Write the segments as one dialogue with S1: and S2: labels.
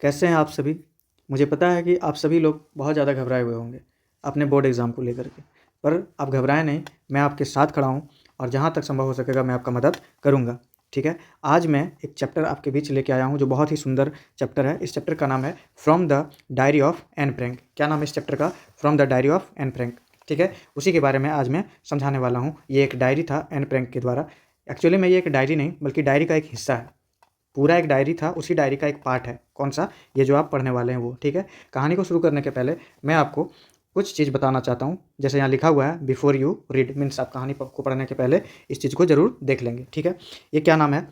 S1: कैसे हैं आप सभी? मुझे पता है कि आप सभी लोग बहुत ज़्यादा घबराए हुए होंगे अपने बोर्ड एग्ज़ाम को लेकर के, पर आप घबराएँ नहीं, मैं आपके साथ खड़ा हूँ और जहाँ तक संभव हो सकेगा मैं आपका मदद करूँगा, ठीक है? आज मैं एक चैप्टर आपके बीच लेके आया हूँ जो बहुत ही सुंदर चैप्टर है। इस चैप्टर का नाम है from the diary of Anne Frank. क्या नाम है इस चैप्टर का? From the diary of Anne Frank, ठीक है? उसी के बारे में आज मैं समझाने वाला हूँ। ये एक डायरी था एन फ्रैंक के द्वारा। एक्चुअली में ये एक डायरी नहीं बल्कि डायरी का एक हिस्सा है। पूरा एक डायरी था, उसी डायरी का एक पार्ट है। कौन सा? ये जो आप पढ़ने वाले हैं वो, ठीक है। कहानी को शुरू करने के पहले मैं आपको कुछ चीज़ बताना चाहता हूँ। जैसे यहाँ लिखा हुआ है बिफोर यू रीड, मीन्स आप कहानी को पढ़ने के पहले इस चीज़ को ज़रूर देख लेंगे, ठीक है। ये क्या नाम है?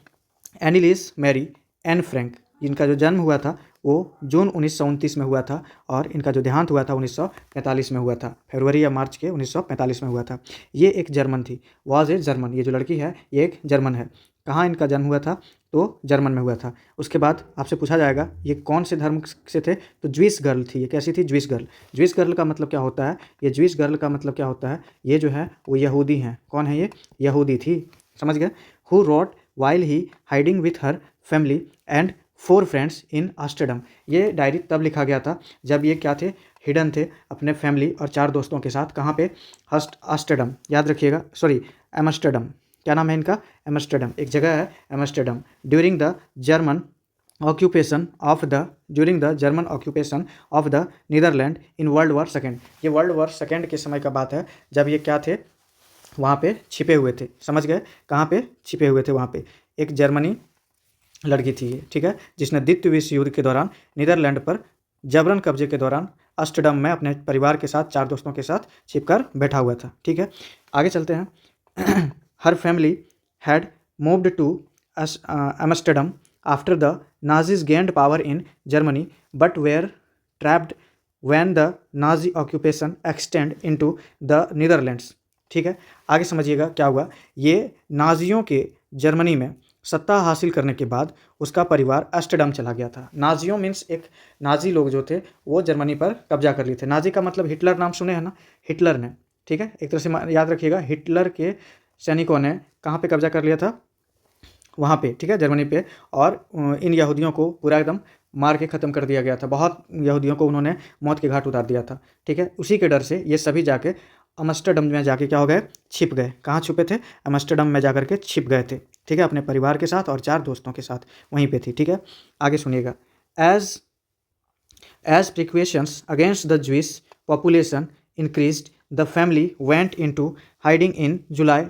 S1: एनिलिस मैरी एन फ्रैंक। इनका जो जन्म हुआ था वो जून 1929 में हुआ था और इनका जो देहांत हुआ था 1945 में हुआ था। फरवरी या मार्च के 1945 में हुआ था। ये एक जर्मन थी, वॉज ए जर्मन। ये जो लड़की है ये एक जर्मन है। कहाँ इनका जन्म हुआ था? तो जर्मन में हुआ था। उसके बाद आपसे पूछा जाएगा ये कौन से धर्म से थे? तो ज्विस गर्ल थी। ये कैसी थी? ज्विस गर्ल। ज्विस गर्ल का मतलब क्या होता है? ये ज्विस गर्ल का मतलब क्या होता है? ये जो है वो यहूदी हैं। कौन है ये? यहूदी थी। समझ गए? Who wrote while he hiding with her family and 4 friends in Amsterdam. ये डायरी तब लिखा गया था जब ये क्या थे? हिडन थे अपने फैमिली और 4 दोस्तों के साथ। कहाँ पे? आस्टरडम, याद रखिएगा, सॉरी एम्स्टर्डम। क्या नाम है इनका? एम्स्टर्डम। एक जगह है Amsterdam. During the German occupation of the Netherland in World War second. ये वर्ल्ड वॉर सेकेंड के समय का बात है जब ये क्या थे? वहाँ पे छिपे हुए थे। समझ गए? कहाँ पे छिपे हुए थे? वहाँ पे एक जर्मनी लड़की थी ये, ठीक है, जिसने द्वितीय विश्व युद्ध के दौरान नीदरलैंड पर जबरन कब्जे के दौरान अम्स्टर्डम में अपने परिवार के साथ 4 दोस्तों के साथ छिपकर बैठा हुआ था, ठीक है। आगे चलते हैं। Her family had moved to Amsterdam after the Nazis gained power in Germany but were trapped when the Nazi occupation extend into the Netherlands, ठीक है। आगे समझिएगा क्या हुआ। ये नाजियों के जर्मनी में सत्ता हासिल करने के बाद उसका परिवार अम्स्टर्डम चला गया था। नाजियों मीन्स एक नाजी लोग जो थे वो जर्मनी पर कब्जा कर लिए थे। नाजी का मतलब हिटलर, नाम सुने हैं ना? हिटलर ने, ठीक है, एक तरह से याद रखिएगा, हिटलर के सैनिकों ने कहाँ पे कब्जा कर लिया था? वहाँ पे, ठीक है, जर्मनी पे। और इन यहूदियों को पूरा एकदम मार के ख़त्म कर दिया गया था। बहुत यहूदियों को उन्होंने मौत के घाट उतार दिया था, ठीक है। उसी के डर से ये सभी जाके अम्स्टर्डम में जाके क्या हो गए? छिप गए। कहाँ छुपे थे? अम्स्टर्डम में जाकर के छिप गए थे, ठीक है, अपने परिवार के साथ और 4 दोस्तों के साथ वहीं पे थी, ठीक है। आगे सुनिएगा। As as precautions against the Jewish population increased the family went into hiding in July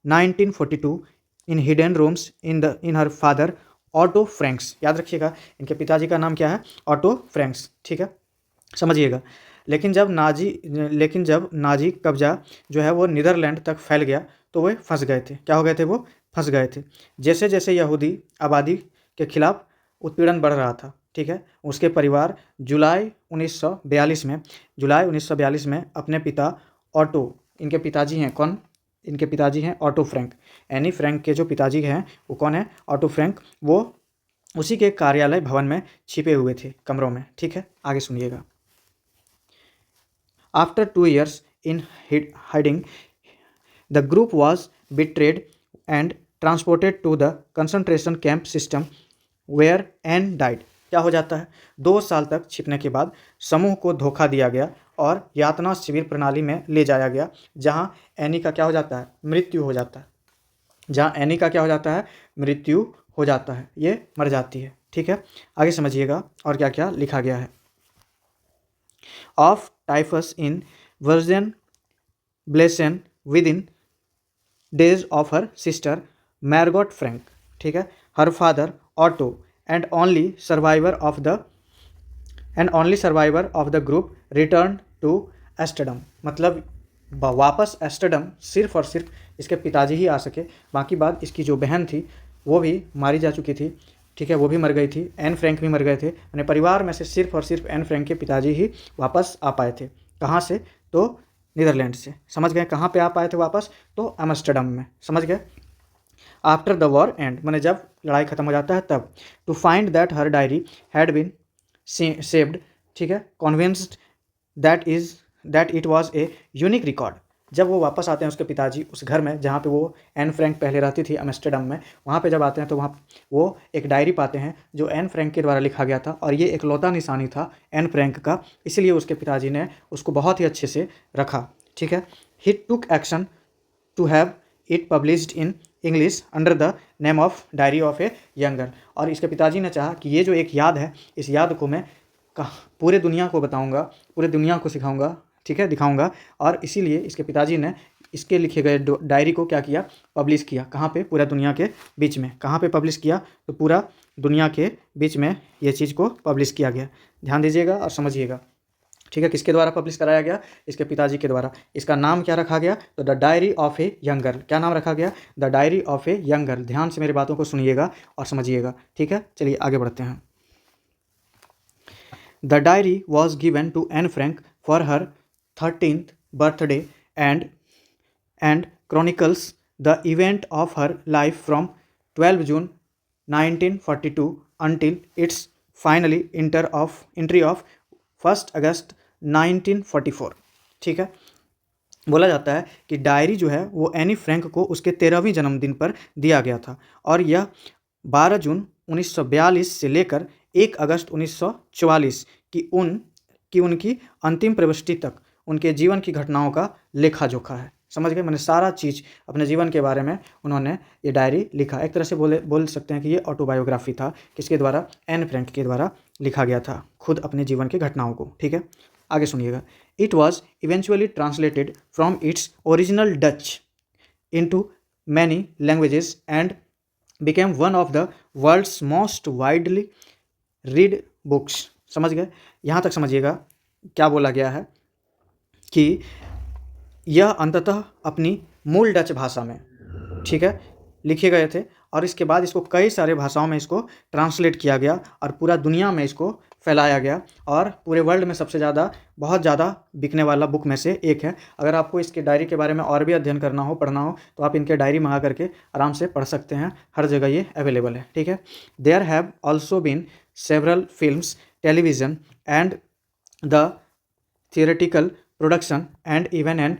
S1: 1942 in hidden rooms in her father Otto Frank's. याद रखिएगा इनके पिताजी का नाम क्या है? ऑटो फ्रैंक्स, ठीक है, समझिएगा। लेकिन जब नाजी कब्जा जो है वो नीदरलैंड तक फैल गया तो वे फंस गए थे। क्या हो गए थे? वो फंस गए थे। जैसे जैसे यहूदी आबादी के खिलाफ उत्पीड़न बढ़ रहा था, ठीक है, उसके परिवार जुलाई 1942 में अपने पिता ऑटो, इनके पिताजी हैं कौन? इनके पिताजी हैं ऑटो फ्रैंक। एनी फ्रैंक के जो पिताजी हैं वो कौन है? Auto Frank. वो उसी के कार्यालय भवन में छिपे हुए थे कमरों में, ठीक है। आगे सुनिएगा। After 2 years in hiding, the group was betrayed and transported to the concentration camp system where Anne died. क्या हो जाता है? 2 साल तक छिपने के बाद समूह को धोखा दिया गया और यातना शिविर प्रणाली में ले जाया गया, जहां एनी का क्या हो जाता है? मृत्यु हो जाता है। जहां एनी का क्या हो जाता है? मृत्यु हो जाता है, ये मर जाती है, ठीक है। आगे समझिएगा और क्या क्या लिखा गया है। Of typhus in Bergen Belsen within days of her sister Margot Frank, ठीक है। Her father Otto and only survivor of the group return to Amsterdam. मतलब वापस एस्टर्डम सिर्फ और सिर्फ इसके पिताजी ही आ सके, बाकी बात इसकी जो बहन थी वो भी मारी जा चुकी थी, ठीक है, वो भी मर गई थी। एन फ्रैंक भी मर गए थे। अपने परिवार में से सिर्फ और सिर्फ एन फ्रैंक के पिताजी ही वापस आ पाए थे। कहाँ से? तो नीदरलैंड से। समझ गए? कहाँ पे आ पाए थे वापस? तो एम्स्टर्डम में। समझ गए? आफ्टर द वॉर एंड, मैंने जब लड़ाई खत्म हो जाता है तब। To find that her diary had been saved, ठीक है, convinced that it was a unique record. जब वो वापस आते हैं उसके पिताजी उस घर में जहाँ पे वो एन फ्रैंक पहले रहती थी एम्स्टर्डम में, वहाँ पे जब आते हैं तो वहाँ वो एक डायरी पाते हैं जो एन फ्रैंक के द्वारा लिखा गया था, और ये इकलौता निशानी था एन फ्रैंक का, इसलिए उसके पिताजी ने उसको बहुत ही अच्छे से रखा। ठीक है, he took action to have it published in English under the name of diary of a young girl. और इसके पिताजी ने चाहा कि ये जो एक याद है, इस याद को मैं पूरे दुनिया को बताऊंगा, पूरे दुनिया को सिखाऊंगा, ठीक है, दिखाऊंगा, और इसीलिए इसके पिताजी ने इसके लिखे गए डायरी को क्या किया, पब्लिश किया। कहाँ पे? पूरा दुनिया के बीच में। कहाँ पे पब्लिश किया? तो पूरा दुनिया के बीच में ये चीज़ को पब्लिश किया गया। ध्यान दीजिएगा और समझिएगा। ठीक है, किसके द्वारा पब्लिश कराया गया? इसके पिताजी के द्वारा। इसका नाम क्या रखा गया? तो the diary of a young girl. क्या नाम रखा गया? The diary of a young girl. ध्यान से मेरी बातों को सुनिएगा और समझिएगा। ठीक है, चलिए आगे बढ़ते हैं। The diary was given to Anne Frank for her 13th birthday and chronicles the event of her life from 12 June 1942 until its finally entry of 1 August 1944। ठीक है, बोला जाता है कि डायरी जो है वो एनी फ्रैंक को उसके 13वें जन्मदिन पर दिया गया था, और यह 12 जून 1942 से लेकर 1 अगस्त 1944 की उनकी अंतिम प्रविष्टि तक उनके जीवन की घटनाओं का लेखा जोखा है। समझ गए? मैंने सारा चीज़ अपने जीवन के बारे में उन्होंने ये डायरी लिखा। एक तरह से बोल सकते हैं कि ये ऑटोबायोग्राफी था। किसके द्वारा? एन फ्रैंक के द्वारा लिखा गया था, खुद अपने जीवन की घटनाओं को। ठीक है, आगे सुनिएगा। It was eventually translated from its original Dutch into many languages and became one of the world's most widely read books. समझ गए? यहाँ तक समझिएगा क्या बोला गया है कि यह अंततः अपनी मूल डच भाषा में, ठीक है, लिखे गए थे, और इसके बाद इसको कई सारे भाषाओं में इसको ट्रांसलेट किया गया और पूरा दुनिया में इसको फैलाया गया, और पूरे वर्ल्ड में सबसे ज़्यादा, बहुत ज़्यादा बिकने वाला बुक में से एक है। अगर आपको इसके डायरी के बारे में और भी अध्ययन करना हो, पढ़ना हो, तो आप इनके डायरी मंगा करके आराम से पढ़ सकते हैं। हर जगह ये अवेलेबल है। ठीक है, there have also been several films, television and the theoretical production and even an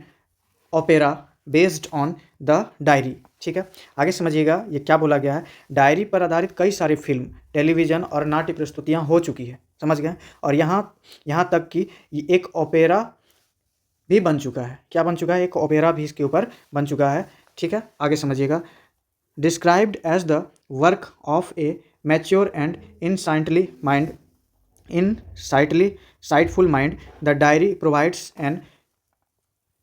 S1: opera based on the diary. ठीक है, आगे समझिएगा ये क्या बोला गया है। डायरी पर आधारित कई सारी फिल्म, टेलीविज़न और नाट्य प्रस्तुतियाँ हो चुकी है। समझ गए? और यहाँ तक कि एक ओपेरा भी बन चुका है। क्या बन चुका है? एक ओपेरा भी इसके ऊपर बन चुका है। ठीक है, आगे समझिएगा। Described as the work of a mature and insightful mind, the diary provides an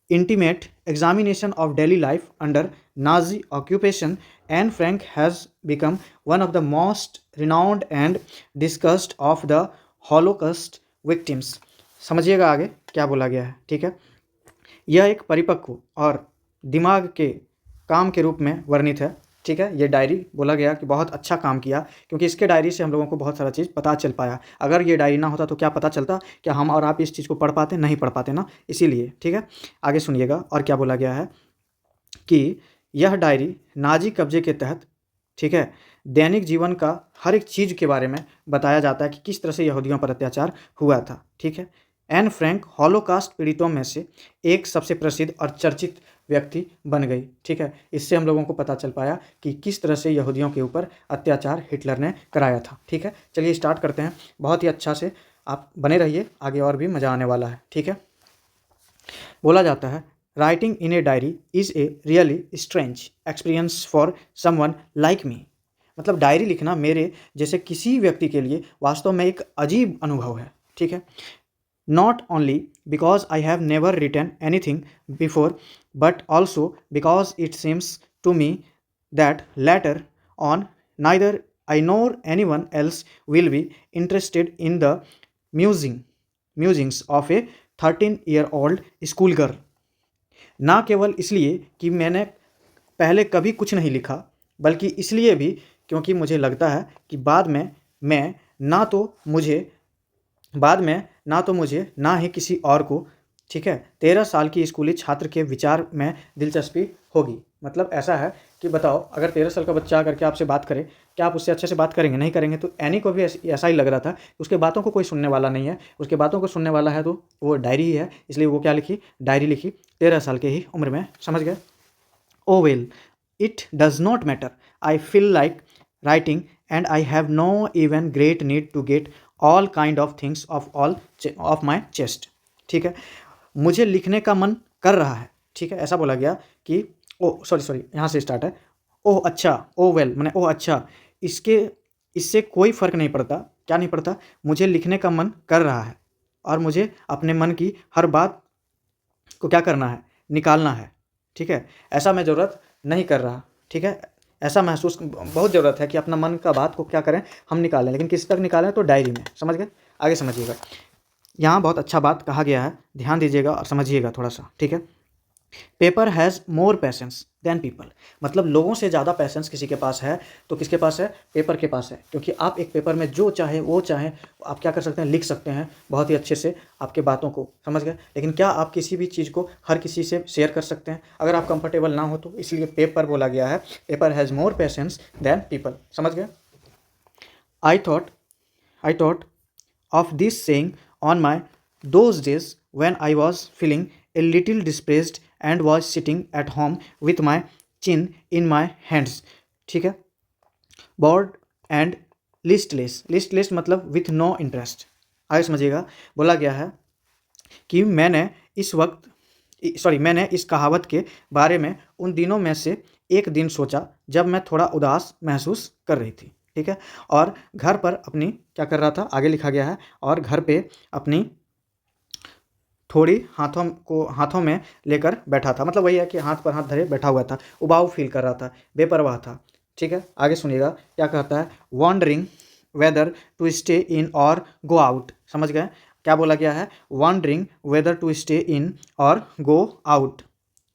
S1: intimate examination of daily life under Nazi occupation. Anne Frank has become one of the most renowned and discussed of the Holocaust victims। समझिएगा आगे क्या बोला गया है। ठीक है, यह एक परिपक्व और दिमाग के काम के रूप में वर्णित है। ठीक है, ये डायरी बोला गया कि बहुत अच्छा काम किया, क्योंकि इसके डायरी से हम लोगों को बहुत सारा चीज़ पता चल पाया। अगर ये डायरी ना होता तो क्या पता चलता? क्या हम और आप इस चीज़ को पढ़ पाते? नहीं पढ़ पाते ना, इसीलिए। ठीक है, आगे सुनिएगा और क्या बोला गया है कि यह डायरी नाजी कब्जे के तहत, ठीक है, दैनिक जीवन का हर एक चीज़ के बारे में बताया जाता है कि किस तरह से यहूदियों पर अत्याचार हुआ था। ठीक है, एन फ्रैंक हॉलोकास्ट पीड़ितों में से एक सबसे प्रसिद्ध और चर्चित व्यक्ति बन गई। ठीक है, इससे हम लोगों को पता चल पाया कि किस तरह से यहूदियों के ऊपर अत्याचार हिटलर ने कराया था। ठीक है, चलिए स्टार्ट करते हैं। बहुत ही अच्छा से आप बने रहिए, आगे और भी मज़ा आने वाला है। ठीक है, बोला जाता है writing in a diary is a really strange experience for someone like me. मतलब डायरी लिखना मेरे जैसे किसी व्यक्ति के लिए वास्तव में एक अजीब अनुभव है। ठीक है, not only because I have never written anything before, but also because it seems to me that later on neither I nor anyone else will be interested in the musings of a 13-year-old schoolgirl। ना केवल इसलिए कि मैंने पहले कभी कुछ नहीं लिखा, बल्कि इसलिए भी क्योंकि मुझे लगता है कि बाद में ना तो मुझे ना ही किसी और को, ठीक है, 13 साल की स्कूली छात्र के विचार में दिलचस्पी होगी। मतलब ऐसा है कि बताओ, अगर 13 साल का बच्चा आकर के आपसे बात करे, क्या आप उससे अच्छे से बात करेंगे? नहीं करेंगे। तो एनी को भी ऐसा ही लग रहा था कि उसके बातों को कोई सुनने वाला नहीं है, उसके बातों को सुनने वाला है तो वो डायरी ही है। इसलिए वो क्या लिखी, डायरी लिखी 13 साल के ही उम्र में, समझ गए। Oh well, it does not matter, I feel like writing and I have no even great need to get all kind of things of my chest. ठीक है, मुझे लिखने का मन कर रहा है। ठीक है, ऐसा बोला गया कि ओ सॉरी यहाँ से स्टार्ट है। ओह अच्छा, ओ वेल मैंने ओह अच्छा, इसके इससे कोई फ़र्क नहीं पड़ता। क्या नहीं पड़ता? मुझे लिखने का मन कर रहा है और मुझे अपने मन की हर बात को क्या करना है, निकालना है। ठीक है, ऐसा मैं ज़रूरत नहीं कर रहा। ठीक है, ऐसा महसूस बहुत ज़रूरत है कि अपना मन का बात को क्या करें, हम निकालें, लेकिन किस तक निकालें? तो डायरी में, समझ गए। आगे समझिएगा, यहाँ बहुत अच्छा बात कहा गया है, ध्यान दीजिएगा और समझिएगा थोड़ा सा। ठीक है, paper has more patience than people, मतलब लोगों से ज़्यादा पैसेंस किसी के पास है तो किसके पास है? पेपर के पास है। क्योंकि आप एक पेपर में जो चाहे वो चाहे आप क्या कर सकते हैं, लिख सकते हैं बहुत ही अच्छे से आपके बातों को, समझ गए। लेकिन क्या आप किसी भी चीज़ को हर किसी से शेयर कर सकते हैं अगर आप कंफर्टेबल ना हो तो? इसलिए पेपर बोला गया है, paper has more patience than people, समझ गए। I thought of this saying on my those days when I was feeling a little depressed and was sitting at home with my chin in my hands. ठीक है, bored and listless मतलब with no interest। आगे समझिएगा, बोला गया है कि मैंने इस कहावत के बारे में उन दिनों में से एक दिन सोचा जब मैं थोड़ा उदास महसूस कर रही थी। ठीक है, और घर पर अपनी क्या कर रहा था, आगे लिखा गया है, और घर पे अपनी थोड़ी हाथों में लेकर बैठा था। मतलब वही है कि हाथ पर हाथ धरे बैठा हुआ था, उबाऊ फील कर रहा था, बेपरवाह था। ठीक है, आगे सुनिएगा क्या कहता है, wondering whether to stay in or go out. समझ गए, क्या बोला गया है? Wondering whether to stay in or go out.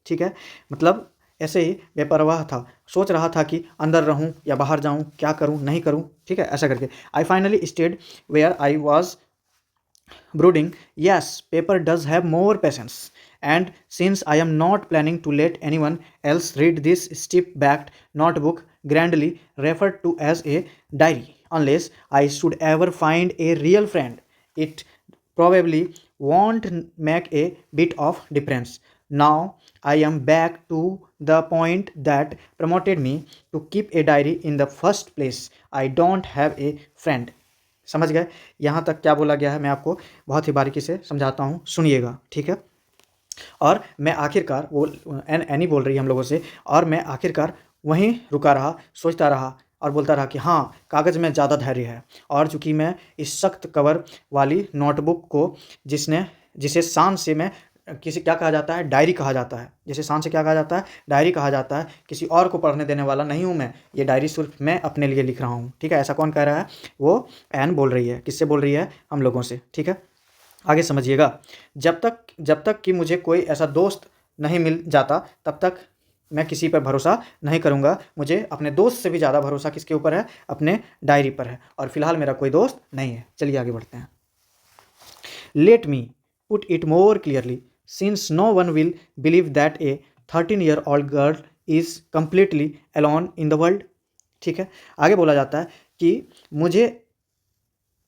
S1: ठीक है, मतलब ऐसे ही बेपरवाह था, सोच रहा था कि अंदर रहूं या बाहर जाऊं, क्या करूं नहीं करूं। ठीक है, ऐसा करके I finally stayed where I was brooding, yes, paper does have more patience, and since I am not planning to let anyone else read this stiff-backed notebook grandly referred to as a diary, unless I should ever find a real friend, it probably won't make a bit of difference. Now I am back to the point that promoted me to keep a diary in the first place. I don't have a friend. समझ गए, यहाँ तक क्या बोला गया है मैं आपको बहुत ही बारीकी से समझाता हूँ, सुनिएगा। ठीक है, और मैं आखिरकार वो एनी बोल रही है हम लोगों से, और मैं आखिरकार वहीं रुका रहा, सोचता रहा और बोलता रहा कि हाँ, कागज़ में ज़्यादा धैर्य है। और चूँकि मैं इस सख्त कवर वाली नोटबुक को जिसे शान से मैं किसी क्या कहा जाता है, डायरी कहा जाता है, जिसे शान से क्या कहा जाता है, डायरी कहा जाता है, किसी और को पढ़ने देने वाला नहीं हूँ मैं। ये डायरी सिर्फ मैं अपने लिए लिख रहा हूँ। ठीक है, ऐसा कौन कह रहा है? वो एन बोल रही है। किससे बोल रही है? हम लोगों से। ठीक है, आगे समझिएगा, जब तक कि मुझे कोई ऐसा दोस्त नहीं मिल जाता तब तक मैं किसी पर भरोसा नहीं करूँगा। मुझे अपने दोस्त से भी ज़्यादा भरोसा किसके ऊपर है? अपने डायरी पर है, और फिलहाल मेरा कोई दोस्त नहीं है। चलिए आगे बढ़ते हैं। Let me put it more clearly, since no one will believe that a 13-year-old girl is completely alone in the world. ठीक है, आगे बोला जाता है कि मुझे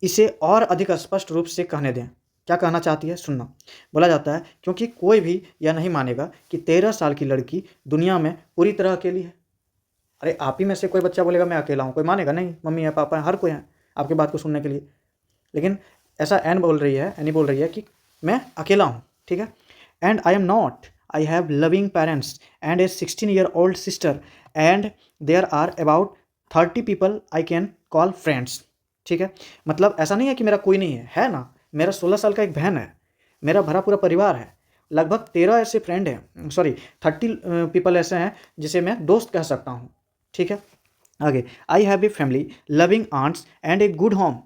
S1: इसे और अधिक स्पष्ट रूप से कहने दें। क्या कहना चाहती है, सुनना। बोला जाता है क्योंकि कोई भी यह नहीं मानेगा कि 13 साल की लड़की दुनिया में पूरी तरह अकेली है। अरे आप ही में से कोई बच्चा बोलेगा मैं अकेला हूँ, कोई मानेगा नहीं? मम्मी है, पापा है, हर कोई है आपकी बात को सुनने के लिए। लेकिन ऐसा एनी बोल रही है कि मैं अकेला हूँ। ठीक है, and I am not. I have loving parents and a 16-year-old sister, and there are about 30 people I can call friends. ठीक है, मतलब ऐसा नहीं है कि मेरा कोई नहीं है ना। मेरा 16 साल का एक बहन है, मेरा भरा पूरा परिवार है, लगभग 13 ऐसे फ्रेंड हैं, 30 पीपल ऐसे हैं जिसे मैं दोस्त कह सकता हूँ। ठीक है, आगे I have a family, loving aunts and a good home.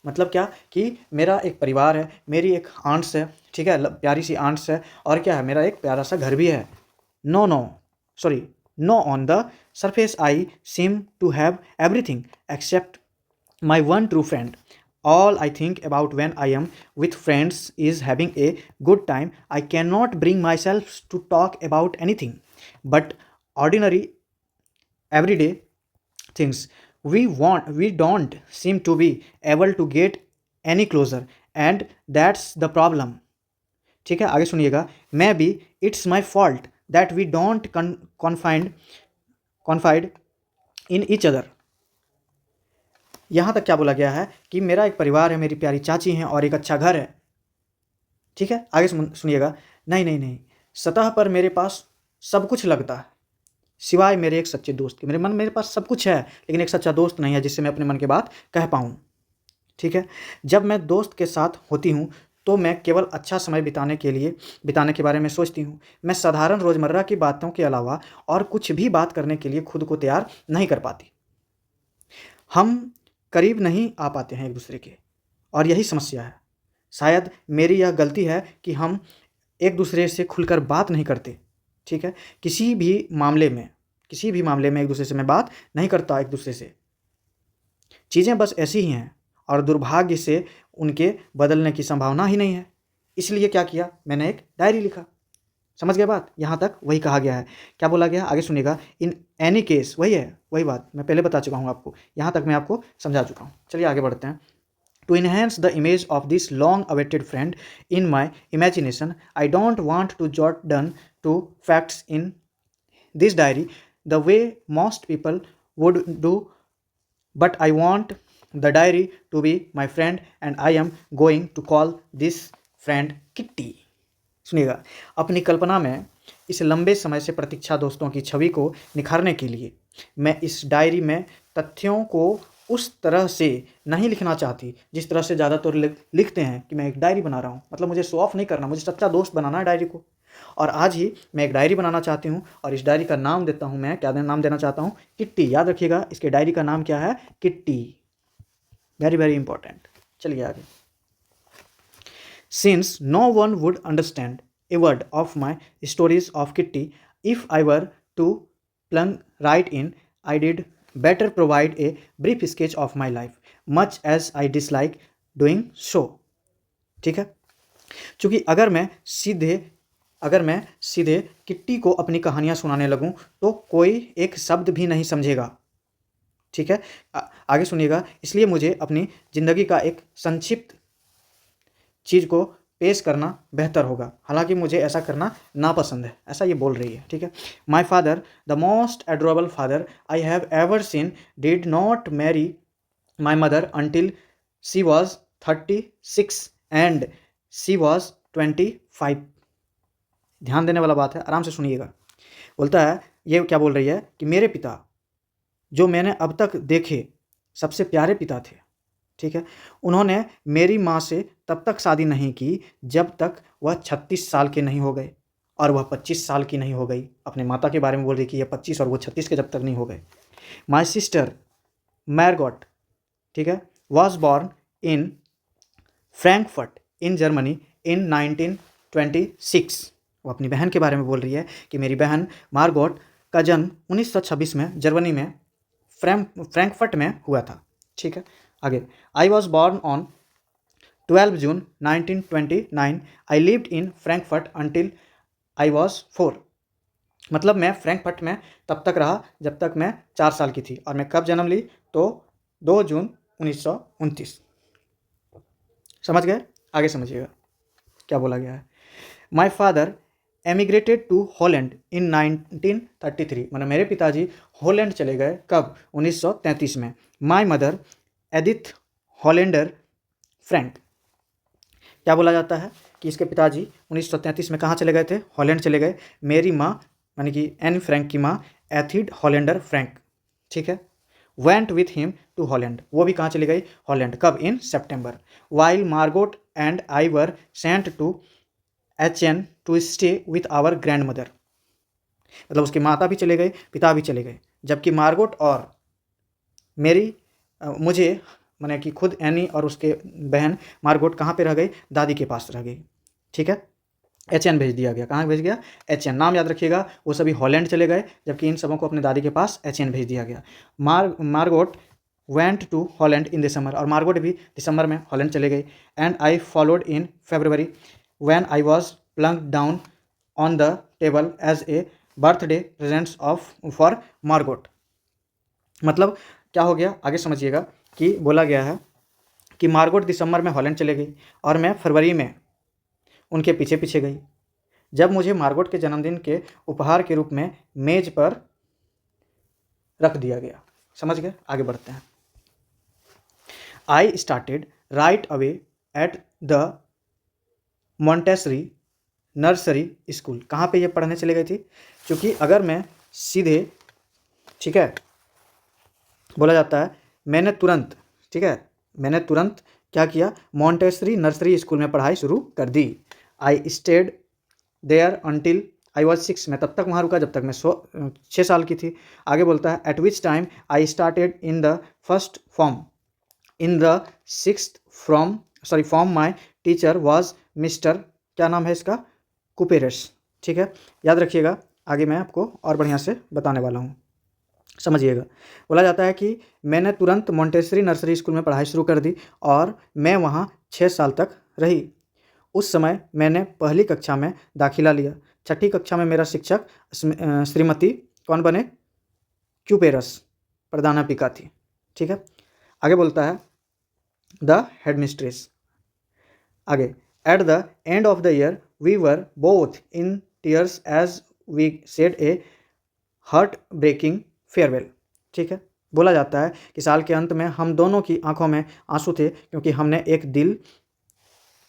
S1: मतलब क्या कि मेरा एक परिवार है, मेरी एक आंट्स है। ठीक है, प्यारी सी आंट्स है, और क्या है, मेरा एक प्यारा सा घर भी है। No on the surface I seem to have everything except my one true friend. All I think about when I am with friends is having a good time. I can not bring myself to talk about anything, but ordinary everyday things. We don't seem to be able to get any closer, and that's the problem. ठीक है, आगे सुनिएगा. Maybe it's my fault that we don't confide in each other. यहाँ तक क्या बोला गया है कि मेरा एक परिवार है, मेरी प्यारी चाची हैं और एक अच्छा घर है. ठीक है, आगे सुनिएगा. नहीं नहीं नहीं, सतह पर मेरे पास सब कुछ लगता है सिवाय मेरे एक सच्चे दोस्त के. मेरे मन मेरे पास सब कुछ है, लेकिन एक सच्चा दोस्त नहीं है जिससे मैं अपने मन की बात कह पाऊँ. ठीक है, जब मैं दोस्त के साथ होती हूँ तो मैं केवल अच्छा समय बिताने के बारे में सोचती हूँ. मैं साधारण रोज़मर्रा की बातों के अलावा और कुछ भी बात करने के लिए खुद को तैयार नहीं कर पाती. हम करीब नहीं आ पाते हैं एक दूसरे के, और यही समस्या है. शायद मेरी यह गलती है कि हम एक दूसरे से खुलकर बात नहीं करते. ठीक है, किसी भी मामले में एक दूसरे से मैं बात नहीं करता एक दूसरे से. चीज़ें बस ऐसी ही हैं और दुर्भाग्य से उनके बदलने की संभावना ही नहीं है. इसलिए क्या किया, मैंने एक डायरी लिखा. समझ गए बात, यहाँ तक वही कहा गया है. क्या बोला गया, आगे सुनिएगा. इन एनी केस, वही है, वही बात मैं पहले बता चुका हूँ आपको, यहाँ तक मैं आपको समझा चुका हूँ. चलिए आगे बढ़ते हैं. To enhance the image of this long-awaited friend in my imagination, I don't want to jot down to facts in this diary the way most people would do, but I want the diary to be my friend and I am going to call this friend Kitty. सुनिएगा, अपनी कल्पना में इस लंबे समय से प्रतीक्षा दोस्तों की छवि को निखारने के लिए मैं इस डायरी में तथ्यों को उस तरह से नहीं लिखना चाहती जिस तरह से ज़्यादातर लिखते हैं कि मैं एक डायरी बना रहा हूँ. मतलब मुझे शो ऑफ नहीं करना, मुझे सच्चा दोस्त बनाना है डायरी को. और आज ही मैं एक डायरी बनाना चाहती हूँ और इस डायरी का नाम देता हूँ मैं, क्या नाम देना चाहता हूँ, किट्टी. याद रखिएगा, इसके डायरी का नाम क्या है, किट्टी. Very very important. चलिए आगे. Since no one would understand a word of my stories of Kitty if I were to plunge right in, I did better provide a brief sketch of my life, much as I dislike doing so. ठीक है, क्योंकि अगर मैं सीधे kitty को अपनी कहानियाँ सुनाने लगूँ तो कोई एक शब्द भी नहीं समझेगा. ठीक है, आगे सुनिएगा. इसलिए मुझे अपनी ज़िंदगी का एक संक्षिप्त चीज़ को पेश करना बेहतर होगा. हालांकि मुझे ऐसा करना नापसंद है, ऐसा ये बोल रही है. ठीक है. My father, the most adorable father I have ever seen, did not marry my mother until she was 36 and she was 25. ध्यान देने वाला बात है, आराम से सुनिएगा. बोलता है, ये क्या बोल रही है कि मेरे पिता जो मैंने अब तक देखे सबसे प्यारे पिता थे. ठीक है, उन्होंने मेरी माँ से तब तक शादी नहीं की जब तक वह 36 साल के नहीं हो गए और वह 25 साल की नहीं हो गई. अपने माता के बारे में बोल रही कि यह 25 और वो 36 के जब तक नहीं हो गए. माई सिस्टर मैरगॉट, ठीक है, was born in Frankfurt in Germany in 1926. वो अपनी बहन के बारे में बोल रही है कि मेरी बहन मार्गोट का जन्म 1926 में जर्मनी में फ्रैंकफर्ट में हुआ था. ठीक है, आगे. I was born on 12 June 1929. I lived in Frankfurt until I was 4. मतलब मैं फ्रैंकफर्ट में तब तक रहा जब तक मैं 4 साल की थी. और मैं कब जन्म ली, तो 2 जून 1929. समझ गए, आगे समझिएगा क्या बोला गया है. माई फादर एमिग्रेटेड टू हॉलैंड इन 1933. मतलब मेरे पिताजी हॉलैंड चले गए कब, 1933 में. My mother Edith Hollander Frank. क्या बोला जाता है कि इसके पिताजी 1933 में कहाँ चले गए थे, हॉलैंड चले गए. मेरी माँ यानी कि एन फ्रैंक की माँ एथिड हॉलैंडर फ्रैंक. ठीक है, went with him to Holland. वो भी कहाँ चली गई, हॉलैंड. कब, in September. While Margot and I were sent to Aachen to stay with our grandmother. मतलब उसके माता भी चले गए, पिता भी चले गए, जबकि मार्गोट और मुझे मैंने कि खुद एनी और उसके बहन मार्गोट कहाँ पे रह गई, दादी के पास रह गई. ठीक है, एचएन भेज दिया गया. कहाँ भेज गया, एचएन. नाम याद रखिएगा, वो सभी हॉलैंड चले गए जबकि इन सबों को अपने दादी के पास एचएन भेज दिया गया. Margot went to Holland in December. और मार्गोट भी दिसंबर में हॉलैंड चले गई. And I followed in February when I was plunked down on the table as a birthday presents of for Margot. मतलब क्या हो गया, आगे समझिएगा कि बोला गया है कि मार्गोट दिसंबर में हॉलैंड चले गई और मैं फरवरी में उनके पीछे पीछे गई। जब मुझे मार्गोट के जन्मदिन के उपहार के रूप में मेज पर रख दिया गया। समझ गए, आगे बढ़ते हैं। I started right away at the Montessori nursery school. कहाँ पे ये पढ़ने चले गई थी? क्योंकि अगर मैं सीधे, ठीक है, बोला जाता है मैंने तुरंत, ठीक है, मैंने तुरंत क्या किया, मॉन्टेसरी नर्सरी स्कूल में पढ़ाई शुरू कर दी। I stayed there until I was 6। मैं तब तक वहाँ रुका जब तक मैं 6 साल की थी। आगे बोलता है eight which time I started in the first form in the sixth form my teacher was mister, क्या नाम है इसका, कुपेरस। ठीक है, याद रखिएगा, आगे मैं आपको और बढ़िया से बताने वाला हूँ, समझिएगा। बोला जाता है कि मैंने तुरंत मॉन्टेसरी नर्सरी स्कूल में पढ़ाई शुरू कर दी और मैं वहाँ 6 साल तक रही। उस समय मैंने पहली कक्षा में दाखिला लिया। छठी कक्षा में मेरा शिक्षक श्रीमती कौन बने, क्यूपेरस प्रधानापिका थी। ठीक है, आगे बोलता है द हेडमिस्ट्रेस। आगे at the end of the year we were both in tears as we said a heart breaking farewell. ठीक है, बोला जाता है कि साल के अंत में हम दोनों की आंखों में आंसू थे क्योंकि हमने एक दिल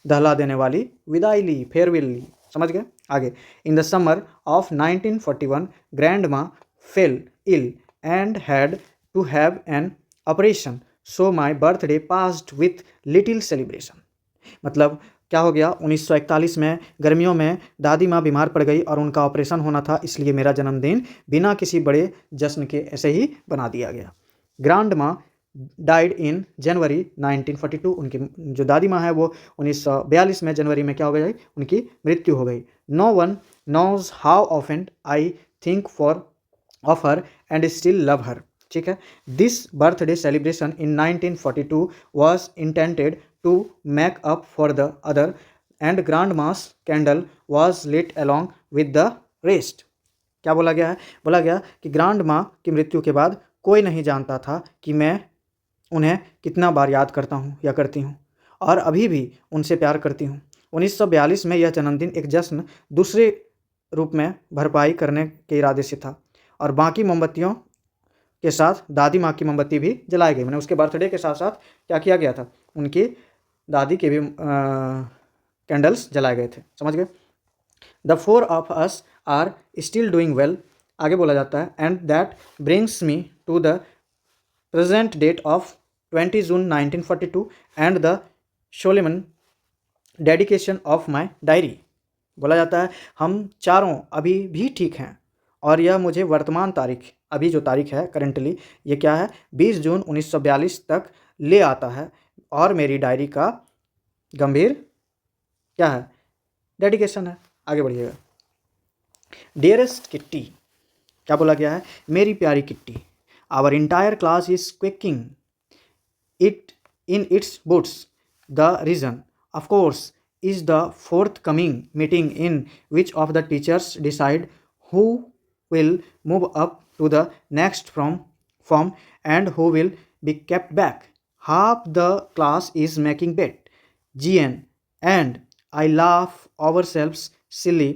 S1: दहला देने वाली विदाई ली, फेयरवेल ली। समझ गए, आगे in the summer of 1941 grandma fell ill and had to have an operation, so my birthday passed with little celebration. मतलब क्या हो गया, 1941 में गर्मियों में दादी माँ बीमार पड़ गई और उनका ऑपरेशन होना था, इसलिए मेरा जन्मदिन बिना किसी बड़े जश्न के ऐसे ही बना दिया गया। ग्रांड माँ डाइड इन जनवरी 1942। उनकी जो दादी माँ है वो 1942 में जनवरी में क्या हो गई, उनकी मृत्यु हो गई। No one knows how often I think for of her and still love her. ठीक है, this birthday celebration in 1942 was intended to make up for the other and grandma's candle was lit along with the rest। क्या बोला गया है, बोला गया कि grand माँ की मृत्यु के बाद कोई नहीं जानता था कि मैं उन्हें कितना बार याद करता हूँ या करती हूँ और अभी भी उनसे प्यार करती हूँ। 1942 में यह जन्मदिन एक जश्न दूसरे रूप में भरपाई करने के इरादे से था और बाकी मोमबत्तियों के साथ दादी माँ की मोमबत्ती भी जलाई गई। मैंने उसके बर्थडे के साथ साथ क्या किया गया था, उनकी दादी के भी कैंडल्स जलाए गए थे। समझ गए, the four of us are still doing well. आगे बोला जाता है and that brings me to the present date of 20 June 1942 and the solemn dedication of my diary. बोला जाता है हम चारों अभी भी ठीक हैं और यह मुझे वर्तमान तारीख, अभी जो तारीख है करेंटली, ये क्या है, 20 जून 1942 तक ले आता है और मेरी डायरी का गंभीर क्या है, डेडिकेशन है। आगे बढ़िएगा, डियरेस्ट किट्टी, क्या बोला गया है, मेरी प्यारी Kitty. Our entire class is quaking it in its boots. The reason of course is the forthcoming meeting in which of the teachers decide who will move up to the next form and who will be kept back. Half the class is making bet. GN and I laugh ourselves silly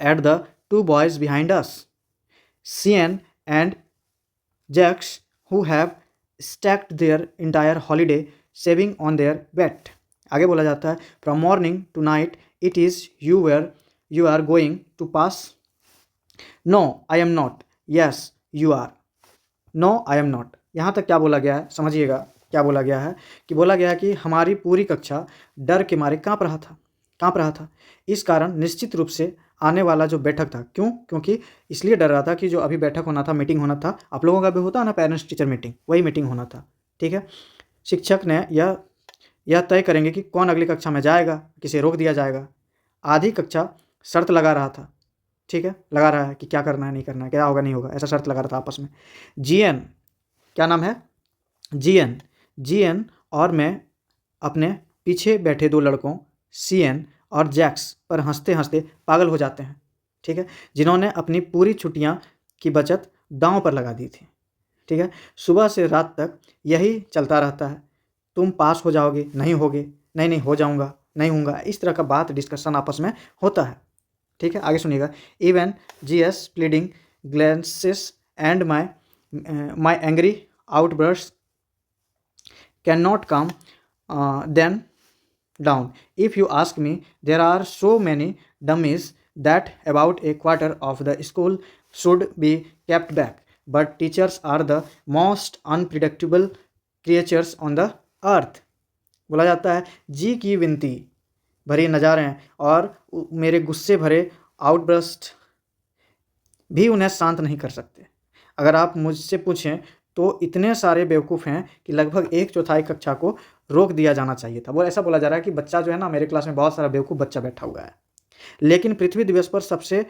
S1: at the two boys behind us, CN and Jax, who have stacked their entire holiday saving on their bet. आगे बोला जाता है from morning to night it is you are going to pass. No I am not, yes you are, no I am not. यहाँ तक क्या बोला गया है, समझिएगा क्या बोला गया है, कि बोला गया है कि हमारी पूरी कक्षा डर के मारे काँप रहा था। इस कारण निश्चित रूप से आने वाला जो बैठक था, क्योंकि इसलिए डर रहा था कि जो अभी बैठक होना था, मीटिंग होना था, आप लोगों का भी होता है ना पेरेंट्स टीचर मीटिंग, वही मीटिंग होना था। ठीक है, शिक्षक ने यह तय करेंगे कि कौन अगली कक्षा में जाएगा, किसे रोक दिया जाएगा। आधी कक्षा शर्त लगा रहा था, ठीक है, लगा रहा है कि क्या करना है नहीं करना है, क्या होगा नहीं होगा, ऐसा शर्त लगा रहा था आपस में। जीएन, क्या नाम है, जीएन और मैं अपने पीछे बैठे दो लड़कों सीएन और जैक्स पर हंसते हंसते पागल हो जाते हैं। ठीक है, जिन्होंने अपनी पूरी छुट्टियाँ की बचत दांव पर लगा दी थी। ठीक है, सुबह से रात तक यही चलता रहता है, तुम पास हो जाओगे, नहीं होगे, नहीं नहीं हो जाऊंगा, नहीं होऊंगा, इस तरह का बात डिस्कशन आपस में होता है। ठीक है, आगे सुनिएगा। Even GS pleading glances and my angry outburst can not calm them down. If you ask me, there are so many dummies that about a quarter of the school should be kept back. But teachers are the most unpredictable creatures on the earth. बोला जाता है जी की विनती भरे नज़ारे हैं और मेरे गुस्से भरे आउटबर्स्ट भी उन्हें शांत नहीं कर सकते। अगर आप मुझसे पूछें तो इतने सारे बेवकूफ़ हैं कि लगभग 1/4 कक्षा को रोक दिया जाना चाहिए था। वो ऐसा बोला जा रहा है कि बच्चा जो है ना, मेरे क्लास में बहुत सारा बेवकूफ़ बच्चा बैठा हुआ है, लेकिन पृथ्वी दिवस पर सबसे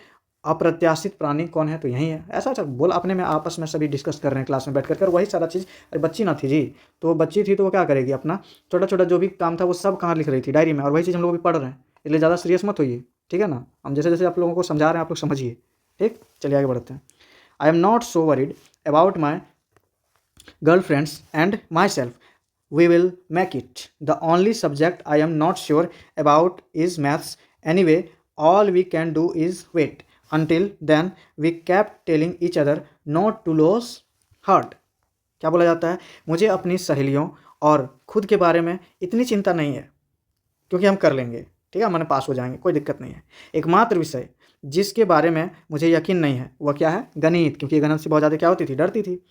S1: अप्रत्याशित प्राणी कौन है, तो यही है। ऐसा ऐसा बोला अपने में, आपस में सभी डिस्कस कर रहे हैं क्लास में बैठ कर वही सारा चीज़। अरे बच्ची ना थी जी, तो बच्ची थी तो वो क्या करेगी, अपना छोटा छोटा जो भी काम था वो सब कहाँ लिख रही थी, डायरी में, और वही चीज़ हम लोग भी पढ़ रहे हैं, इसलिए ज़्यादा सीरियस मत होइए। ठीक है ना, हम जैसे जैसे आप लोगों को समझा रहे हैं आप लोग समझिए। ठीक, चलिए आगे बढ़ते हैं। आई am not so worried about my girlfriends and myself. We will make it. The only subject I am not sure about is maths. Anyway, all we can do is wait. Until then, we kept telling each other not to lose heart. क्या बोला जाता है, मुझे अपनी सहेलियों और खुद के बारे में इतनी चिंता नहीं है, क्योंकि हम कर लेंगे। ठीक है, मैंने पास हो जाएंगे, कोई दिक्कत नहीं है। एकमात्र विषय जिसके बारे में मुझे यकीन नहीं है वह क्या है, गणित, क्योंकि गणित से बहुत ज़्यादा क्या होती थी, डरती थी।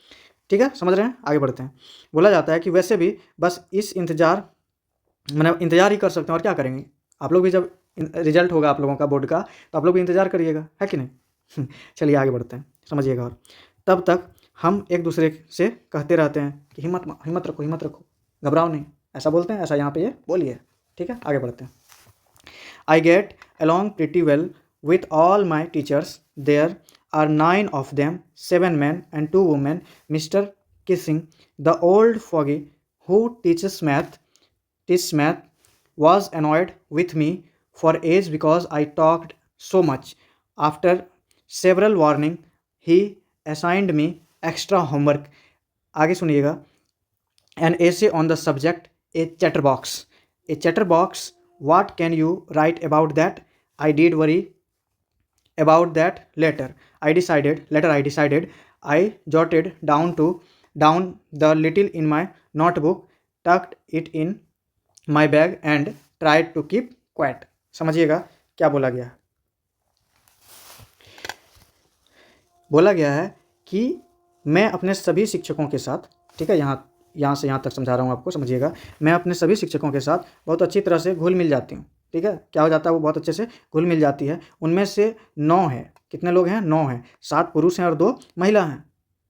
S1: ठीक है, समझ रहे हैं, आगे बढ़ते हैं। बोला जाता है कि वैसे भी बस इस इंतजार ही कर सकते हैं, और क्या करेंगे। आप लोग भी जब रिजल्ट होगा आप लोगों का बोर्ड का, तो आप लोग भी इंतजार करिएगा, है कि नहीं। चलिए आगे बढ़ते हैं, समझिएगा। और तब तक हम एक दूसरे से कहते रहते हैं कि हिम्मत रखो, हिम्मत रखो, घबराओ नहीं, ऐसा बोलते हैं, ऐसा यहाँ पे ये बोलिए। ठीक है, आगे बढ़ते हैं। I get along pretty well with all my teachers. There are 9 of them, 7 men and 2 women. Mr. Kissing, the old fogey who teaches math, was annoyed with me for age because I talked so much. After several warning, he assigned me extra homework. आगे सुनिएगा। An essay on the subject, a chatterbox. A chatterbox, what can you write about that? I did worry about that later. I decided. I jotted down the little in my notebook, tucked it in my bag and tried to keep quiet. समझिएगा क्या बोला गया है। बोला गया है कि मैं अपने सभी शिक्षकों के साथ, ठीक है, यहाँ से यहाँ तक समझा रहा हूँ आपको, समझिएगा। मैं अपने सभी शिक्षकों के साथ बहुत अच्छी तरह से घुल मिल जाती हूँ। ठीक है, क्या हो जाता है, वो बहुत अच्छे से घुल मिल जाती है। उनमें से 9 हैं, कितने लोग हैं, 9 हैं, 7 पुरुष हैं और 2 महिला हैं।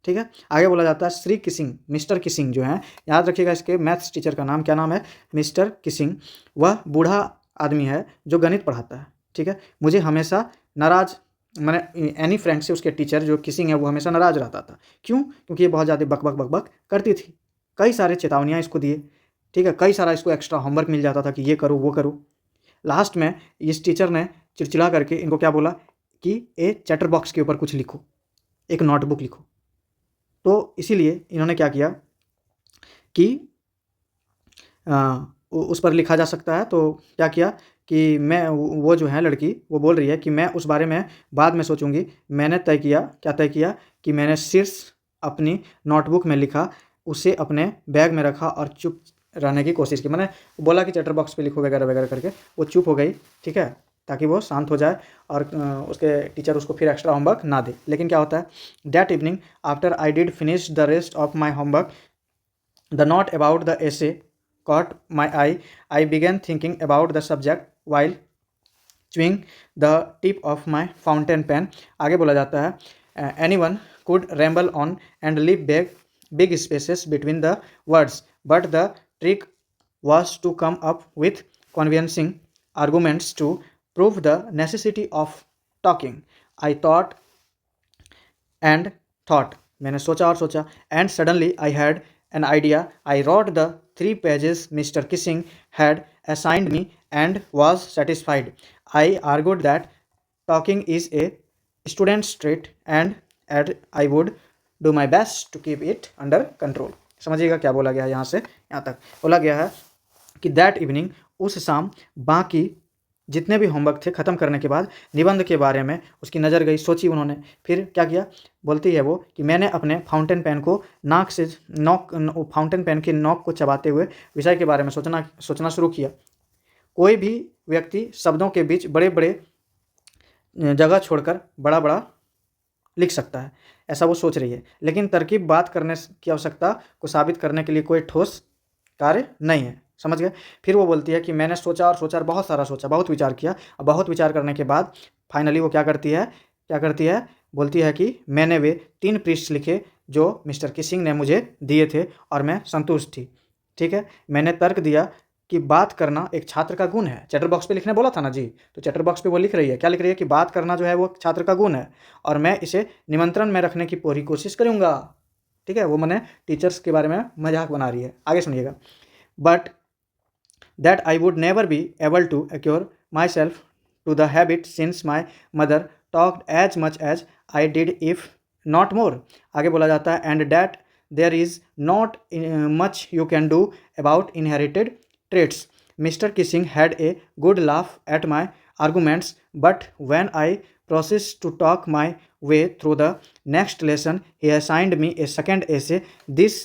S1: ठीक है, आगे बोला जाता है श्री किसिंग, मिस्टर किसिंग जो हैं, याद रखिएगा इसके मैथ्स टीचर का नाम क्या नाम है, मिस्टर किसिंग। वह बूढ़ा आदमी है जो गणित पढ़ाता है। ठीक है, मुझे हमेशा नाराज़, मैंने एनी फ्रैंक से उसके टीचर जो किसिंग है वो हमेशा नाराज़ रहता था। क्यों, क्योंकि ये बहुत ज़्यादा बक बक बक बक करती थी। कई सारे चेतावनियाँ इसको दिए। ठीक है, कई सारा इसको एक्स्ट्रा होमवर्क मिल जाता था कि ये करो वो करो। लास्ट में इस टीचर ने चिड़चिड़ा करके इनको क्या बोला कि ए चैटर बॉक्स के ऊपर कुछ लिखो, एक नोटबुक लिखो। तो इसीलिए इन्होंने क्या किया कि उस पर लिखा जा सकता है, तो क्या किया कि मैं, वो जो है लड़की, वो बोल रही है कि मैं उस बारे में बाद में सोचूंगी। मैंने तय किया, क्या तय किया, कि मैंने सिर्फ अपनी नोटबुक में लिखा, उसे अपने बैग में रखा और चुप रहने की कोशिश की। मैंने बोला कि चैटर बॉक्स पे लिखो वगैरह वगैरह करके, वो चुप हो गई। ठीक है, ताकि वो शांत हो जाए और उसके टीचर उसको फिर एक्स्ट्रा होमवर्क ना दे। लेकिन क्या होता है, that evening after I did finish the rest of my homework, the note about the essay caught my eye. I began thinking about the subject while chewing the tip of my fountain pen. आगे बोला जाता है anyone could ramble on and leave big spaces between the words, but the trick was to come up with convincing arguments to prove the necessity of talking. I thought and thought, मैंने सोचा और सोचा, and suddenly I had an idea. I wrote the 3 pages Mr. Kissing had assigned me and was satisfied. I argued that talking is a students trait and I would do my best to keep it under control. समझिएगा क्या बोला गया है यहाँ से यहाँ तक। बोला गया है कि दैट इवनिंग, उस शाम, बाकी जितने भी होमवर्क थे ख़त्म करने के बाद निबंध के बारे में उसकी नज़र गई, सोची उन्होंने। फिर क्या किया, बोलती है वो कि मैंने अपने फाउंटेन पेन को फाउंटेन पेन की नोक को चबाते हुए विषय के बारे में सोचना शुरू किया। कोई भी व्यक्ति शब्दों के बीच बड़े बड़े जगह छोड़कर बड़ा बड़ा लिख सकता है, ऐसा वो सोच रही है, लेकिन तरकीब बात करने की आवश्यकता को साबित करने के लिए कोई ठोस कार्य नहीं है। समझ गए। फिर वो बोलती है कि मैंने सोचा और सोचा, बहुत सारा सोचा, बहुत विचार किया, और बहुत विचार करने के बाद फाइनली वो क्या करती है, बोलती है कि मैंने वे 3 पृष्ठ लिखे जो मिस्टर किसिंग ने मुझे दिए थे और मैं संतुष्ट थी। ठीक है, मैंने तर्क दिया कि बात करना एक छात्र का गुण है। चैटर बॉक्स पे लिखने बोला था ना जी, तो चैटर बॉक्स पे वो लिख रही है, क्या लिख रही है कि बात करना जो है वो छात्र का गुण है और मैं इसे निमंत्रण में रखने की पूरी कोशिश करूँगा। ठीक है, वो मैंने टीचर्स के बारे में मजाक बना रही है। आगे सुनिएगा। But that I would never be able to acquire myself to the habit since my mother talked as much as I did, if not more. आगे बोला जाता है and that there is not much you can do about inherited traits. Mr. Kissing had a good laugh at my arguments, but when I proceeded to talk my way through the next lesson, he assigned me a second essay. This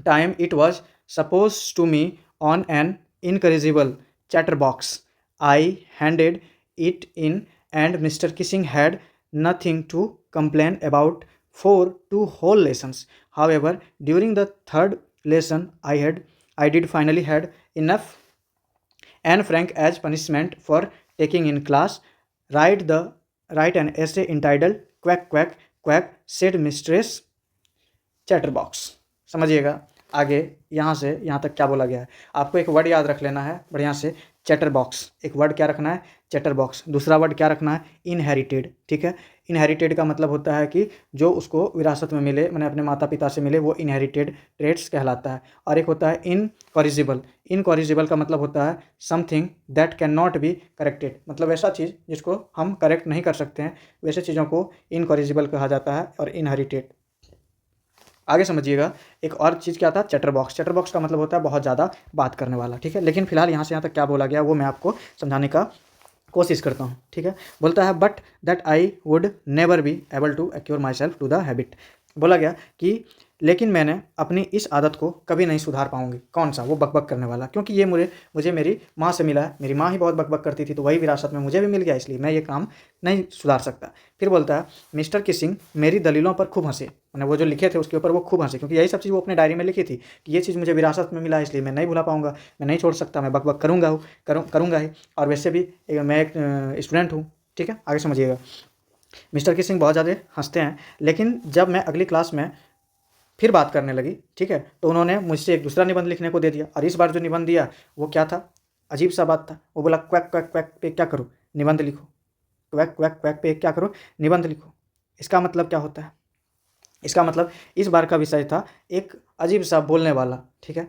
S1: time it was supposed to me on an incorrigible chatterbox. I handed it in, and Mr. Kissing had nothing to complain about for 2 whole lessons. However, during the 3rd lesson, I did finally had enough. Anne Frank, as punishment for taking in class, write an essay entitled "Quack Quack Quack," said Mistress Chatterbox. समझिएगा आगे यहाँ से यहाँ तक क्या बोला गया है। आपको एक वर्ड याद रख लेना है बढ़िया से, चैटर बॉक्स। एक वर्ड क्या रखना है, चैटर बॉक्स। दूसरा वर्ड क्या रखना है, इनहेरिटेड। ठीक है, इनहेरिटेड का मतलब होता है कि जो उसको विरासत में मिले, मैंने अपने माता पिता से मिले, वो इनहेरिटेड ट्रेट्स कहलाता है। और एक होता है इनकॉरिजिबल। इनकॉरिजिबल का मतलब होता है something that can not be corrected, मतलब ऐसा चीज़ जिसको हम करेक्ट नहीं कर सकते हैं, वैसे चीज़ों को इनकॉरिजिबल कहा जाता है और इनहेरिटेड। आगे समझिएगा। एक और चीज़ क्या था, चैटर बॉक्स। चैटर बॉक्स का मतलब होता है बहुत ज़्यादा बात करने वाला। ठीक है, लेकिन फिलहाल यहाँ से यहाँ तक क्या बोला गया वो मैं आपको समझाने का कोशिश करता हूँ। ठीक है, बोलता है but that I would never be able to a cure myself to the habit. बोला गया कि लेकिन मैंने अपनी इस आदत को कभी नहीं सुधार पाऊंगी। कौन सा, वो बकबक करने वाला, क्योंकि ये मुझे मेरी माँ से मिला है। मेरी माँ ही बहुत बकबक करती थी, तो वही विरासत में मुझे भी मिल गया, इसलिए मैं ये काम नहीं सुधार सकता। फिर बोलता है मिस्टर किसिंग मेरी दलीलों पर खूब हंसे, मैंने वो जो लिखे थे उसके ऊपर वो खूब हंसे, क्योंकि यही सब चीज़ वो अपने डायरी में लिखी थी कि ये चीज़ मुझे विरासत में मिला है, इसलिए मैं नहीं भुला पाऊंगा, मैं नहीं छोड़ सकता, मैं बकबक करूँगा ही, और वैसे भी मैं एक स्टूडेंट हूँ। ठीक है, आगे समझिएगा। मिस्टर किसिंग बहुत ज़्यादा हंसते हैं, लेकिन जब मैं अगली क्लास में फिर बात करने लगी, ठीक है, तो उन्होंने मुझसे एक दूसरा निबंध लिखने को दे दिया। और इस बार जो निबंध दिया वो क्या था, अजीब सा बात था। वो बोला क्वैक क्वैक क्वैक पे क्या करो, निबंध लिखो। क्वैक क्वैक क्वैक पे क्या करो, निबंध लिखो। इसका मतलब क्या होता है, इसका मतलब इस बार का विषय था एक अजीब सा बोलने वाला। ठीक है,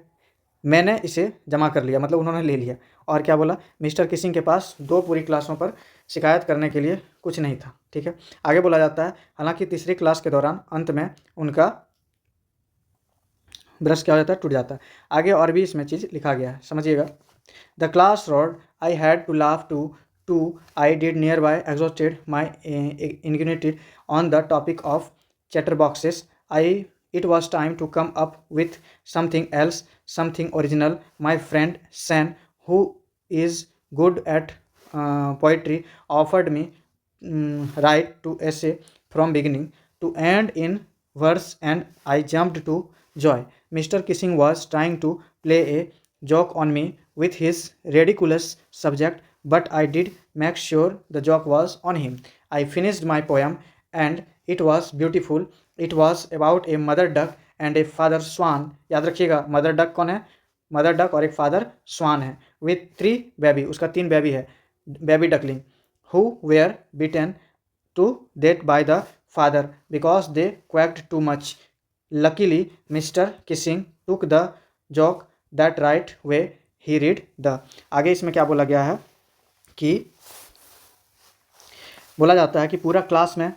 S1: मैंने इसे जमा कर लिया, मतलब उन्होंने ले लिया। और क्या बोला, मिस्टर किसिंग के पास 2 पूरी क्लासों पर शिकायत करने के लिए कुछ नहीं था। ठीक है, आगे बोला जाता है हालांकि तीसरी क्लास के दौरान अंत में उनका ब्रश क्या हो जाता है, टूट जाता है। आगे और भी इसमें चीज़ लिखा गया है, समझिएगा। The class roared I had to laugh too I did near by exhausted my ingenuity on the topic of chatterboxes. It was time to come up with something else, something original. My friend San, who is good at poetry, offered me write to essay from beginning to end in verse, and I jumped to joy. Mr. Kissing was trying to play a joke on me with his ridiculous subject, but I did make sure the joke was on him. I finished my poem, and it was beautiful. It was about a mother duck and a father swan. याद रखिएगा, mother duck कौन है, mother duck और एक father स्वान है, with 3 baby, उसका 3 baby है, baby duckling, who were beaten to death by the father because they quacked too much. Luckily, Mr. Kissing took the joke that right way. He read the. आगे इसमें क्या बोला गया है कि बोला जाता है कि पूरा क्लास में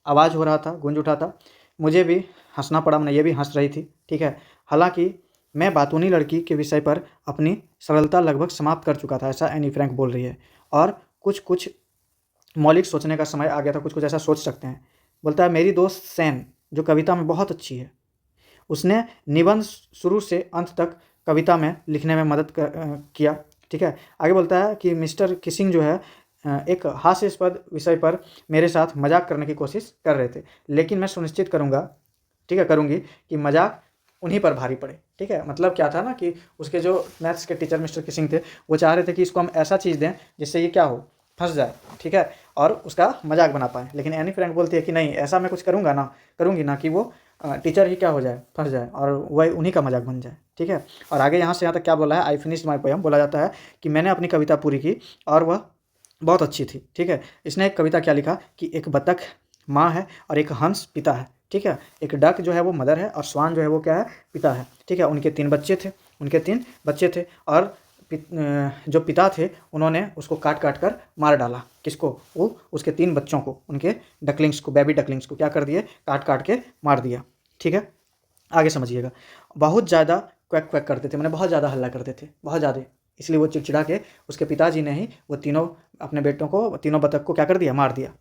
S1: आवाज़ हो रहा था, गूंज उठा था, मुझे भी हंसना पड़ा, मैंने ये भी हंस रही थी, ठीक है। हालांकि मैं बातूनी लड़की के विषय पर अपनी सरलता लगभग समाप्त कर चुका था, ऐसा एनी फ्रैंक बोल रही है। और कुछ कुछ मौलिक सोचने का समय आ गया था, कुछ कुछ ऐसा सोच सकते हैं। बोलता है मेरी दोस्त सैन जो कविता में बहुत अच्छी है, उसने निबंध शुरू से अंत तक कविता में लिखने में मदद किया, ठीक है। आगे बोलता है कि मिस्टर किसिंग जो है एक हास्यास्पद विषय पर मेरे साथ मजाक करने की कोशिश कर रहे थे, लेकिन मैं सुनिश्चित करूँगा, ठीक है, करूँगी कि मजाक उन्हीं पर भारी पड़े, ठीक है। मतलब क्या था ना कि उसके जो मैथ्स के टीचर मिस्टर किसिंग थे, वो चाह रहे थे कि इसको हम ऐसा चीज़ दें जिससे ये क्या हो, फंस जाए, ठीक है, और उसका मजाक बना पाए। लेकिन एनी फ्रैंक बोलती है कि नहीं, ऐसा मैं कुछ करूँगी ना कि वो टीचर ही क्या हो जाए, फंस जाए और वह उन्हीं का मजाक बन जाए, ठीक है। और आगे यहाँ से यहाँ तक क्या बोला है, आई फिनिश्ड माई पोएम। बोला जाता है कि मैंने अपनी कविता पूरी की और वह बहुत अच्छी थी, ठीक है। इसने एक कविता क्या लिखा कि एक बतख माँ है और एक हंस पिता है, ठीक है। एक डक जो है वो मदर है और स्वान जो है वो क्या है, पिता है, ठीक है। उनके 3 बच्चे थे और जो पिता थे उन्होंने उसको काट काट कर मार डाला। किसको? वो उसके 3 बच्चों को, उनके डकलिंग्स को, बेबी डकलिंग्स को क्या कर दिए, काट काट के मार दिया, ठीक है। आगे समझिएगा। बहुत ज़्यादा क्वैक क्वैक करते थे, मैंने बहुत ज़्यादा हल्ला करते थे, बहुत ज़्यादा, इसलिए वो चिड़चिड़ा के उसके पिताजी ने ही वो तीनों अपने बेटों को, तीनों बतख को क्या कर दिया, मार दिया,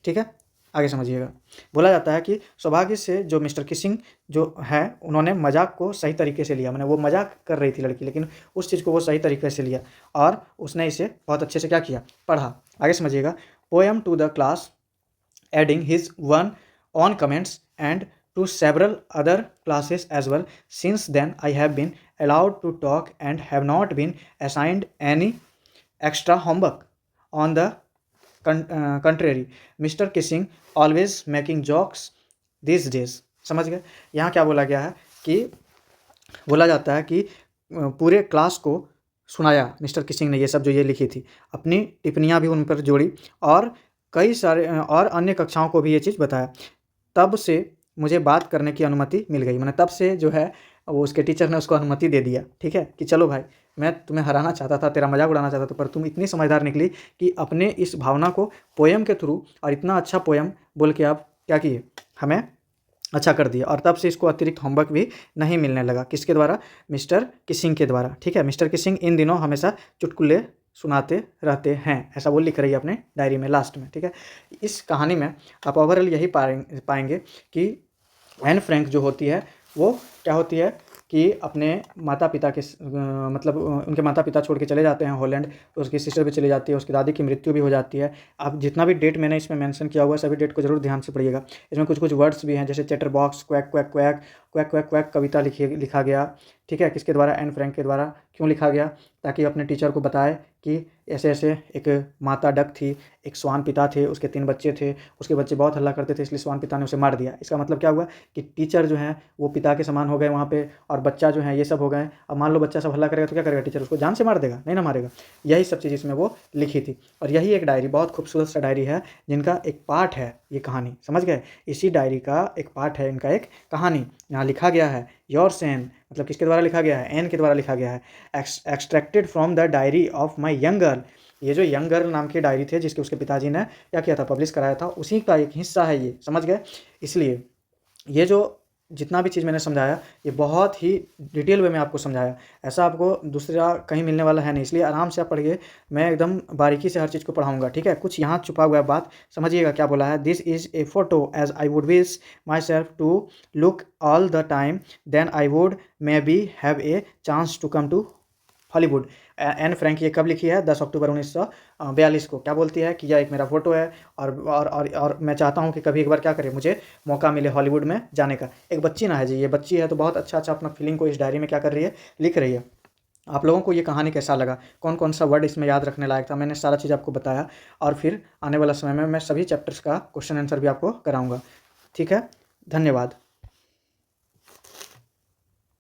S1: ठीक है। आगे समझिएगा। बोला जाता है कि सौभाग्य से जो मिस्टर किसिंग जो है उन्होंने मजाक को सही तरीके से लिया, मैंने वो मजाक कर रही थी लड़की, लेकिन उस चीज़ को वो सही तरीके से लिया और उसने इसे बहुत अच्छे से क्या किया, पढ़ा। आगे समझिएगा। Poem to the class adding his one on comments and to several other classes as well. Since then, I have been allowed to talk and have not been assigned any extra homework. On the contrary, Mr. Kissing always making jokes these days. समझ गए? यहाँ क्या बोला गया है कि बोला जाता है कि पूरे क्लास को सुनाया मिस्टर किसिंग ने, ये सब जो ये लिखी थी, अपनी टिप्पणियाँ भी उन पर जोड़ी और कई सारे और अन्य कक्षाओं को भी ये चीज़ बताया। तब से मुझे बात करने की अनुमति मिल गई, मैंने तब से जो है वो उसके टीचर ने उसको अनुमति दे दिया, ठीक है, कि चलो भाई मैं तुम्हें हराना चाहता था, तेरा मजाक उड़ाना चाहता था, पर तुम इतनी समझदार निकली कि अपने इस भावना को पोएम के थ्रू और इतना अच्छा पोएम बोल के आप क्या किए, हमें अच्छा कर दिया। और तब से इसको अतिरिक्त होमवर्क भी नहीं मिलने लगा। किसके द्वारा? मिस्टर किसिंग के द्वारा, ठीक है। मिस्टर किसिंग इन दिनों हमेशा चुटकुले सुनाते रहते हैं, ऐसा वो लिख रही है अपने डायरी में लास्ट में, ठीक है। इस कहानी में आप ओवरऑल यही पाएंगे कि एन फ्रैंक जो होती है वो क्या होती है कि अपने माता पिता के मतलब उनके माता पिता छोड़ के चले जाते हैं हॉलैंड, तो उसकी सिस्टर भी चली जाती है, उसकी दादी की मृत्यु भी हो जाती है। अब जितना भी डेट मैंने इसमें मेंशन किया हुआ है सभी डेट को जरूर ध्यान से पढ़िएगा। इसमें कुछ कुछ वर्ड्स भी हैं, जैसे chatterbox, quack quack quack, quack quack quack कविता लिखा गया, ठीक है। किसके द्वारा? एन फ्रैंक के द्वारा। क्यों लिखा गया? ताकि अपने टीचर को बताए कि ऐसे ऐसे एक माता डक थी, एक स्वान पिता थे, उसके 3 बच्चे थे, उसके बच्चे बहुत हल्ला करते थे, इसलिए स्वान पिता ने उसे मार दिया। इसका मतलब क्या हुआ कि टीचर जो हैं वो पिता के समान हो गए वहाँ पे, और बच्चा जो है ये सब हो गए। अब मान लो बच्चा सब हल्ला करेगा तो क्या करेगा टीचर? उसको जान से मार देगा? नहीं ना मारेगा। यही सब चीज़ इसमें वो लिखी थी। और यही एक डायरी, बहुत खूबसूरत सा डायरी है जिनका एक पार्ट है ये कहानी, समझ गए? इसी डायरी का एक पार्ट है इनका एक कहानी। यहाँ लिखा गया है योर्स एन, मतलब किसके द्वारा लिखा गया है? एन के द्वारा लिखा गया है। Extracted from the diary of my young girl. ये जो यंग गर्ल नाम की डायरी थी जिसके उसके पिताजी ने क्या किया था, पब्लिश कराया था, उसी का एक हिस्सा है ये, समझ गए? इसलिए ये जो जितना भी चीज़ मैंने समझाया ये बहुत ही डिटेल वे में आपको समझाया, ऐसा आपको दूसरा कहीं मिलने वाला है नहीं, इसलिए आराम से आप पढ़िए। मैं एकदम बारीकी से हर चीज़ को पढ़ाऊंगा, ठीक है। कुछ यहाँ छुपा हुआ है बात, समझिएगा क्या बोला है। This is a photo as I would wish myself to look all the time, then I would may be have a chance to come to Hollywood. Anne Frank ये कब लिखी है? 10 अक्टूबर 1942 को। क्या बोलती है कि यह एक मेरा फोटो है और मैं चाहता हूँ कि कभी एक बार क्या करे, मुझे मौका मिले हॉलीवुड में जाने का। एक बच्ची ना है जी, ये बच्ची है तो बहुत अच्छा अच्छा अपना फीलिंग को इस डायरी में क्या कर रही है, लिख रही है। आप लोगों को ये कहानी कैसा लगा, कौन कौन सा वर्ड इसमें याद रखने लायक था, मैंने सारा चीज़ आपको बताया। और फिर आने वाला समय में मैं सभी चैप्टर्स का क्वेश्चन आंसर भी आपको कराऊंगा, ठीक है। धन्यवाद।